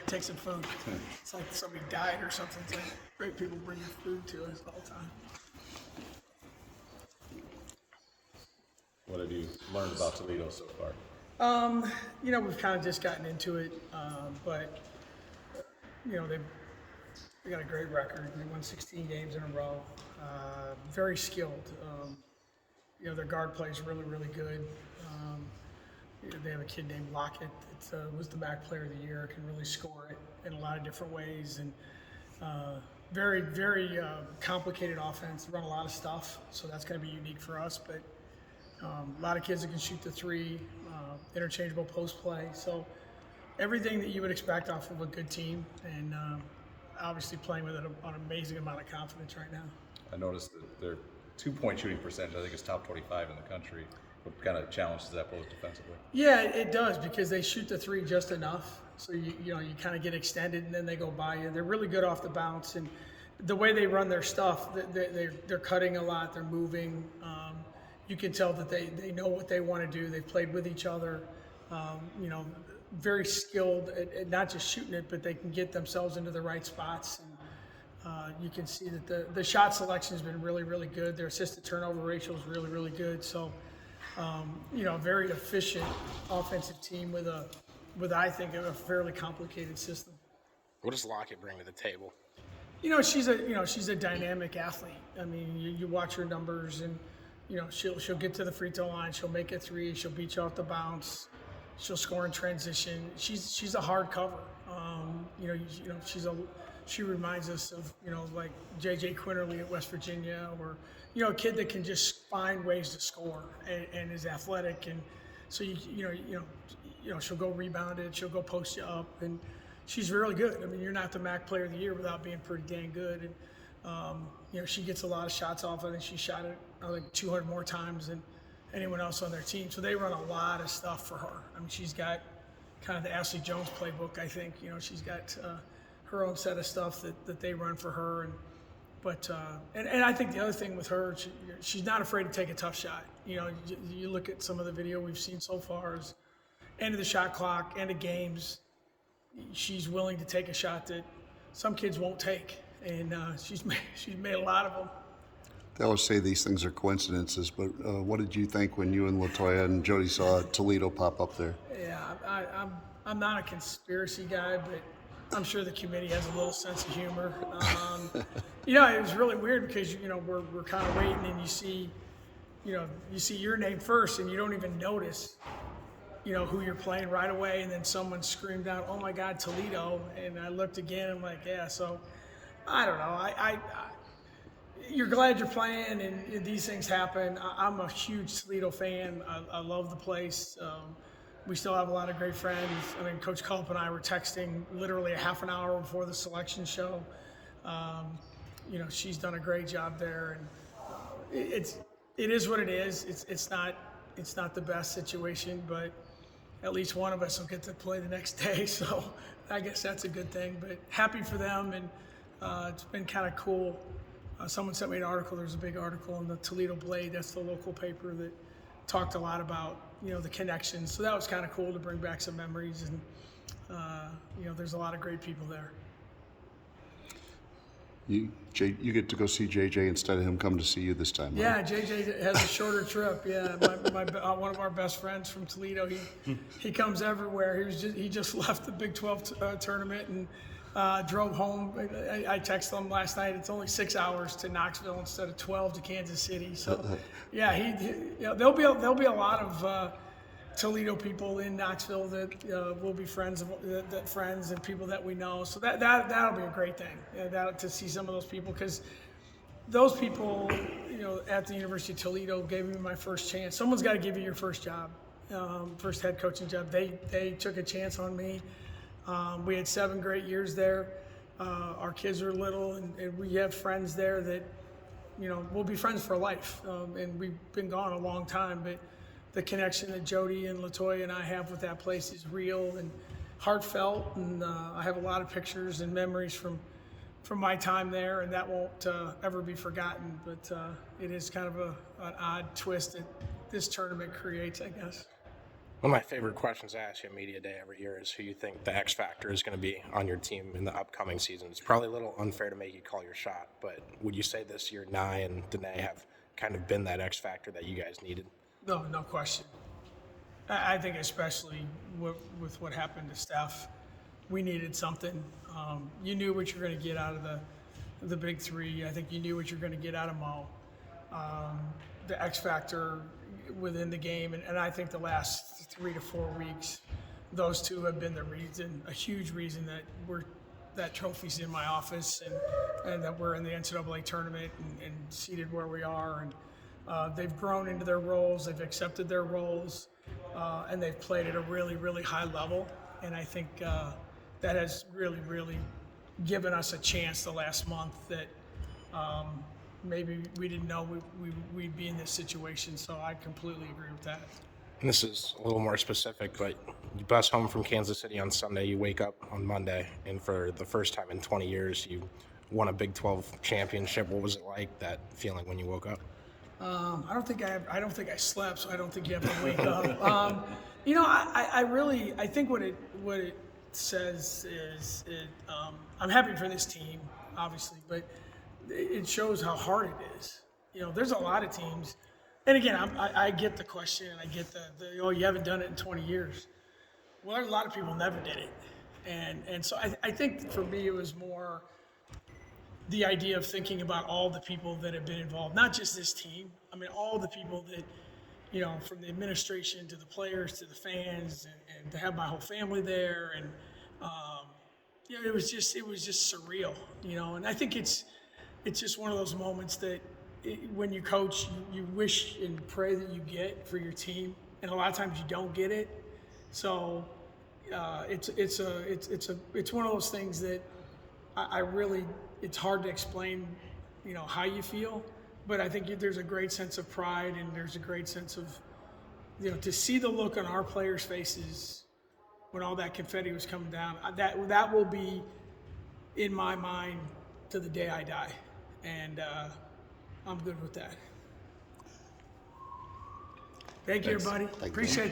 take some food. It's like somebody died or something. It's like great people bring your food to us all the time. What have you learned about Toledo so far? We've kind of just gotten into it, but they got a great record. They won 16 games in a row. Very skilled. Their guard play is really, really good. They have a kid named Lockett that was the MAC Player of the Year. Can really score it in a lot of different ways, and very, very complicated offense. Run a lot of stuff, so that's going to be unique for us. But a lot of kids that can shoot the three, interchangeable post play. So everything that you would expect off of a good team, and obviously playing with an amazing amount of confidence right now. I noticed that their 2-point shooting percentage, I think, is top 25 in the country. What kind of challenge does that pose defensively? Yeah, it does, because they shoot the three just enough. So you kind of get extended, and then they go by you. They're really good off the bounce, and the way they run their stuff, they're cutting a lot. They're moving. You can tell that they know what they want to do. They've played with each other. Very skilled at not just shooting it, but they can get themselves into the right spots. And you can see that the shot selection has been really, really good. Their assist to turnover ratio is really, really good. So, a very efficient offensive team with I think a fairly complicated system. What does Lockett bring to the table? She's a dynamic athlete. I mean, you watch her numbers, and she'll get to the free throw line. She'll make a three. She'll beat you off the bounce. She'll score in transition. She's a hard cover. She reminds us of like J.J. Quinterly at West Virginia, or a kid that can just find ways to score and is athletic, and so she'll go rebound it. She'll go post you up, and she's really good. I mean, you're not the MAC Player of the Year without being pretty dang good. And she gets a lot of shots off. I think she shot it like 200 more times than anyone else on their team. So they run a lot of stuff for her. I mean, she's got kind of the Ashley Jones playbook, I think. She's got her own set of stuff that they run for her. And I think the other thing with her, she's not afraid to take a tough shot. You look at some of the video we've seen so far, is end of the shot clock, end of games, she's willing to take a shot that some kids won't take. And she's made a lot of them. They always say these things are coincidences, but what did you think when you and LaToya and Jody saw Toledo pop up there? Yeah, I'm not a conspiracy guy, but I'm sure the committee has a little sense of humor. It was really weird because we're kind of waiting, and you see your name first, and you don't even notice who you're playing right away, and then someone screamed out, "Oh my God, Toledo!" And I looked again, and I'm like, yeah. So I don't know. You're glad you're playing, and these things happen. I'm a huge Toledo fan. I love the place. We still have a lot of great friends. I mean, Coach Culp and I were texting literally a half an hour before the selection show. She's done a great job there, and it is what it is. It's not the best situation, but at least one of us will get to play the next day. So I guess that's a good thing. But happy for them, and it's been kind of cool. Someone sent me an article. There's a big article in the Toledo Blade. That's the local paper that talked a lot about the connections. So that was kind of cool to bring back some memories. And there's a lot of great people there. You get to go see JJ instead of him come to see you this time. Yeah, right? JJ has a shorter trip. Yeah, one of our best friends from Toledo. He comes everywhere. He just left the Big 12 tournament and drove home. I texted him last night. It's only 6 hours to Knoxville instead of 12 to Kansas City. So, yeah, there'll be a lot of Toledo people in Knoxville that will be friends and people that we know. So that'll be a great thing. To see some of those people, because those people, at the University of Toledo gave me my first chance. Someone's got to give you your first job, first head coaching job. They took a chance on me. We had 7 great years there. Our kids are little, and we have friends there that, we'll be friends for life. And we've been gone a long time, but the connection that Jody and LaToya and I have with that place is real and heartfelt. And I have a lot of pictures and memories from my time there, and that won't ever be forgotten. But it is kind of an odd twist that this tournament creates, I guess. One of my favorite questions to ask you at Media Day every year is who you think the X Factor is going to be on your team in the upcoming season. It's probably a little unfair to make you call your shot, but would you say this year Nye and Denae have kind of been that X Factor that you guys needed? No, no question. I think especially with what happened to Steph, we needed something. You knew what you're going to get out of the big three. I think you knew what you're going to get out of Mo. The X Factor within the game, and I think the last 3 to 4 weeks, those two have been the reason, a huge reason that trophy's in my office and that we're in the NCAA tournament and seated where we are. And they've grown into their roles, they've accepted their roles, and they've played at a really, really high level. And I think that has really, really given us a chance the last month that maybe we didn't know we'd be in this situation. So I completely agree with that. And this is a little more specific, but you bus home from Kansas City on Sunday, you wake up on Monday, and for the first time in 20 years, you won a Big 12 championship. What was it like, that feeling when you woke up? I don't think I slept, so I don't think you have to wake up. I think what it says is I'm happy for this team, obviously, but it shows how hard it is. There's a lot of teams, and again, I get the question, and I get the you haven't done it in 20 years. Well, there's a lot of people never did it, and so I think for me it was more the idea of thinking about all the people that have been involved, not just this team. I mean, all the people that, from the administration to the players to the fans, and to have my whole family there, and it was just surreal, And I think it's just one of those moments that when you coach, you wish and pray that you get for your team, and a lot of times you don't get it. So it's one of those things that I really. It's hard to explain, how you feel, but I think there's a great sense of pride, and there's a great sense of, to see the look on our players' faces when all that confetti was coming down. That will be in my mind to the day I die, and I'm good with that. Thank you, everybody. Thank you. Appreciate it.